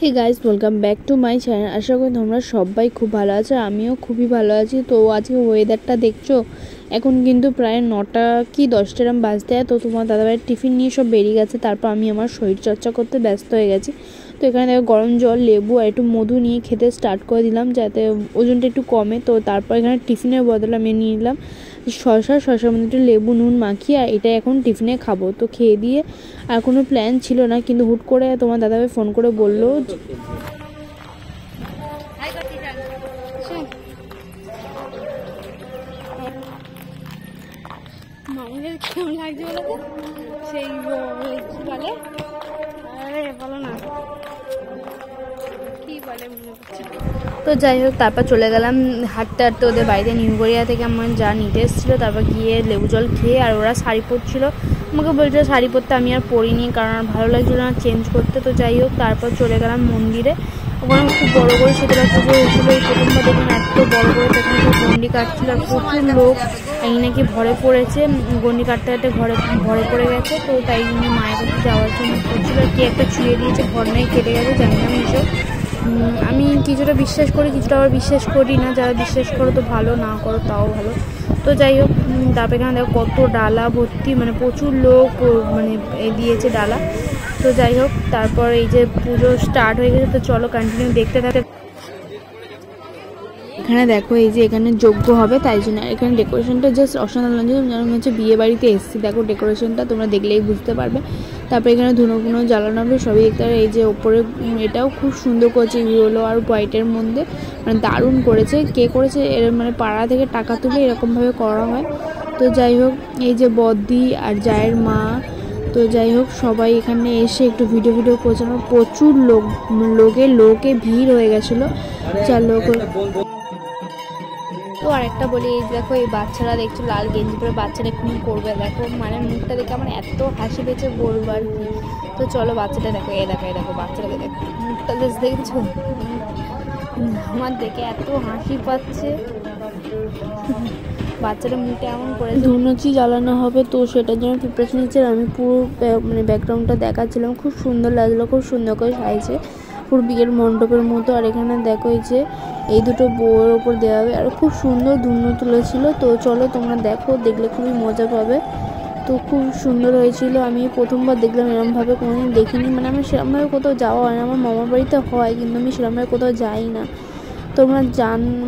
Hey guys, welcome back to my channel. আশা করি তোমরা সবাই খুব ভালো আছো, আমিও খুবই ভালো আছি। তো আজকে ওয়েদারটা দেখছো, এখন কিন্তু প্রায় 9টা কি 10টা এরম বাজতে হয়। তো তোমার দাদাভাইয়ের টিফিন নিয়ে সব বেরিয়ে গেছে, তারপর আমি আমার শরীরচর্চা করতে ব্যস্ত হয়ে গেছি। তো এখানে দেখো গরম জল, লেবু আর একটু মধু নিয়ে খেতে স্টার্ট করে দিলাম, যাতে ওজনটা একটু কমে। তো তারপর এখানে টিফিনের বদলে আমি নিয়ে নিলাম শসার মধ্যে একটু লেবু নুন মাখিয়ে, আর এটা এখন টিফিনে খাবো। তো খেয়ে দিয়ে আর কোনো প্ল্যান ছিল না, কিন্তু হুট করে তোমার দাদাভাই ফোন করে বললো মামুনের কেমন লাগছে বলো তো, সেই বলে বলো না কি বলে মনে করছে। তো যাই হোক, তারপর চলে গেলাম হাঁটতে হাঁটতে ওদের বাড়িতে। নিউ গড়িয়া থেকে আমার যা নিতে এসেছিলো, তারপর গিয়ে লেবু জল খেয়ে, আর ওরা শাড়ি পরছিলো, আমাকে বলছিল শাড়ি পরতে, আমি আর পরিনি কারণ আর ভালো লাগছিলো না চেঞ্জ করতে। তো যাই হোক, তারপর চলে গেলাম মন্দিরে। ওখানে খুব বড় করে শীতলা পুজো হয়েছিলো। এই প্রথমবার দেখলাম এত বড় করে, সেখানে গন্ডি কাটছিল, আর প্রচুর লোক এই নাকি ভরে পড়েছে, গন্ডি কাটতে কাটতে ভরে পড়ে গেছে। তো তাই জন্য মায়ের কাছে যাওয়ার জন্য করছিল, কে একটা ছুঁয়ে দিয়েছে, ঘর নাই কেটে গেছে, জানি না এইসব। আমি কিছুটা বিশ্বাস করি, কিছুটা আবার বিশ্বাস করি না। যারা বিশ্বাস করো তো ভালো, না করো তাও ভালো। তো যাই হোক, তারপর এখানে দেখো কত ডালা ভর্তি, মানে প্রচুর লোক মানে দিয়েছে ডালা। তো যাই হোক, তারপর এই যে পুজো স্টার্ট হয়ে গেছে। তো চলো কন্টিনিউ দেখতে থাকে। এখানে দেখো, এই যে এখানে যজ্ঞ হবে, তাই জন্য এখানে ডেকোরেশনটা জাস্ট অসাধারণ লাগছে, যেন হচ্ছে বিয়ে বাড়িতে এসেছি। দেখো ডেকোরেশনটা তোমরা দেখলেই বুঝতে পারবে। তারপর এখানে ধুনো ফুনো জ্বালানো হবে, সবই দেখতে পাবে। এই যে ওপরে এটাও খুব সুন্দর করেছে, ইয়েলো আর হোয়াইটের মধ্যে, মানে দারুণ করেছে। কে করেছে এর, মানে পাড়া থেকে টাকা তুলে এরকমভাবে করা হয়। তো যাই হোক, এই যে বদ্দি আর জায়ের মা, তো যাই হোক সবাই এখানে এসে একটু ভিডিও করছে। প্রচুর লোকে ভিড় হয়ে গেছিলো, চার লোক। তো আরেকটা বলি, এই দেখো এই বাচ্চারা দেখছো লাল গেঞ্জি পরে, বাচ্চারা এক্ষুনি করবে। দেখো মানে মুখটা দেখে আমার এত হাসি পেয়েছে বলবো আর কি। তো চলো বাচ্চাটা দেখো, দেখো বাচ্চাটাকে দেখো, মুখটা জাস্ট দেখছো, আমার দেখে এত হাসি পাচ্ছে। বাচ্চাটা মুখটা এমন করে ধুনুচি জ্বালানো হবে, তো সেটার জন্য প্রিপারেশন নিচ্ছে। আমি পুরো মানে ব্যাকগ্রাউন্ডটা দেখাচ্ছিলাম, খুব সুন্দর লাগলো, খুব সুন্দর করে সাইজে, পুরো বিয়ের মণ্ডপের মতো। আর এখানে দেখো এই যে এই দুটো বউয়ের ওপর দেওয়া হবে, আর খুব সুন্দর ধুনো তুলেছিল। তো চলো তোমরা দেখো, দেখলে খুবই মজা পাবে। তো খুব সুন্দর হয়েছিল, আমি প্রথমবার দেখলাম এরমভাবে, কোনোদিন দেখিনি। মানে আমার সেরমভাবে কোথাও যাওয়া হয় না, আমার মামার বাড়িতে হয়, কিন্তু আমি সেরমভাবে কোথাও যাই না। তোমরা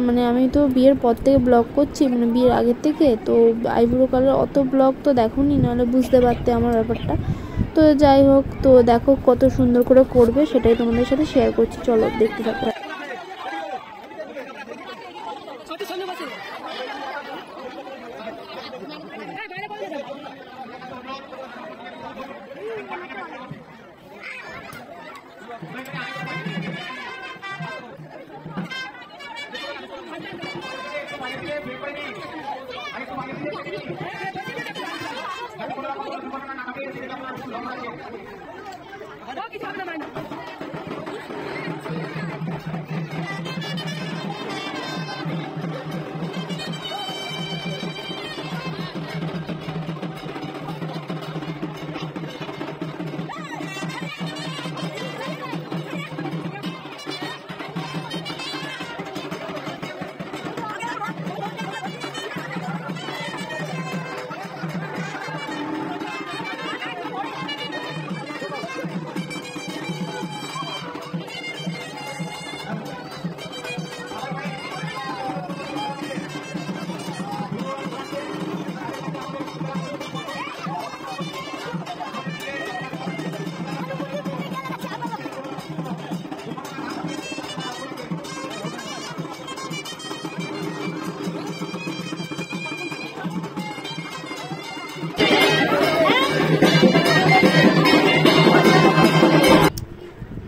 মানে আমি তো বিয়ের পর থেকে ব্লগ করছি, মানে বিয়ের আগের থেকে। তো আইব্রো কালার অত ব্লগ তো দেখোনি, নাহলে বুঝতে পারতে আমার ব্যাপারটা। তো যাই হোক, তো দেখো কত সুন্দর করে করবে, সেটাই তোমাদের সাথে শেয়ার করছি। চলো দেখতে থাকো।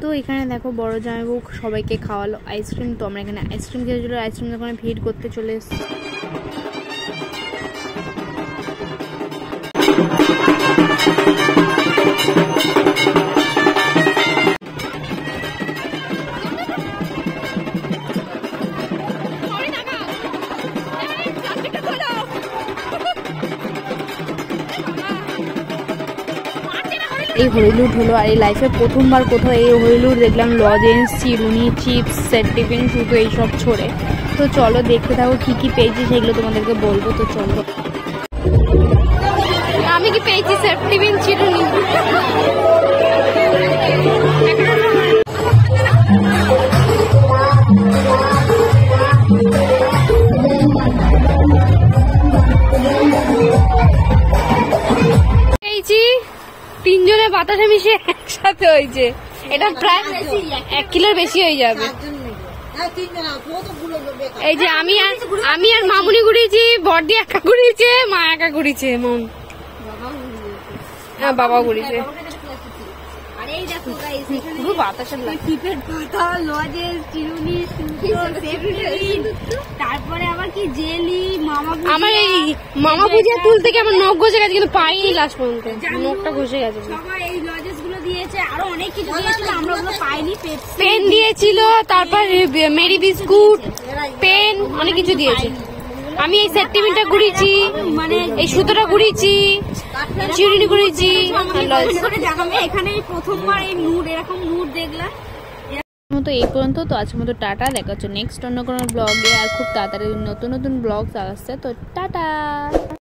তো এখানে দেখো বড় জামাইবাবু সবাইকে খাওয়ালো আইসক্রিম। তো আমরা এখানে আইসক্রিম খেয়েছিল, আইসক্রিম দোকানে ভিড় করতে চলে এসেছি। এই হরিলুট হলো। আর এই লাইফে প্রথমবার কোথাও এই হরিলুট দেখলাম, লজেন্স, চিরুনি, চিপস, সেট টিফিন, শুধু এইসব ছড়ে। তো চলো দেখতে থাকো কী কী পেয়েছি সেগুলো তোমাদেরকে বলবো। তো চলো, আমি কি পেয়েছি সেট টিফিন, চিরুনি। তিনজনে বাতাসে মিশিয়ে একসাথে হয়েছে, এটা প্রায় 1 কিলোর বেশি হয়ে যাবে। এই যে আমি আর মামুনি ঘুরিয়েছি, বড়দি একা ঘুরিয়েছে, মা একা ঘুরিয়েছে, বাবা ঘুরিয়েছে। তারপরে আবার কি জেলি, আমার এই মামা ভুজিয়া তুল থেকে আমার নখ ঘষে গেছে, কিন্তু পাইনি লাস্ট পর্যন্ত, নখটা ঘষে গেছে। এই লজেস গুলো দিয়েছে, আরো অনেক কিছু দিয়েছিল, আমরা ওগুলো পাইনি। পেন দিয়েছিল, তারপর মেরি বিস্কুট, পেন, অনেক কিছু দিয়েছে। আমি এই সেট টিফিনটা ঘুরিয়েছি, মানে এই সুতোটা ঘুরিয়েছি, চিরুনি ঘুরিয়েছি। এখানে প্রথমবার এই নুড, এরকম নুড দেখলাম। তো এই পর্যন্ত। তো আজকের মতো টাটা, দেখা হচ্ছে নেক্সট অন্য কোনো ব্লগে। আর খুব তাড়াতাড়ি নতুন নতুন ব্লগ আসছে। তো টাটা।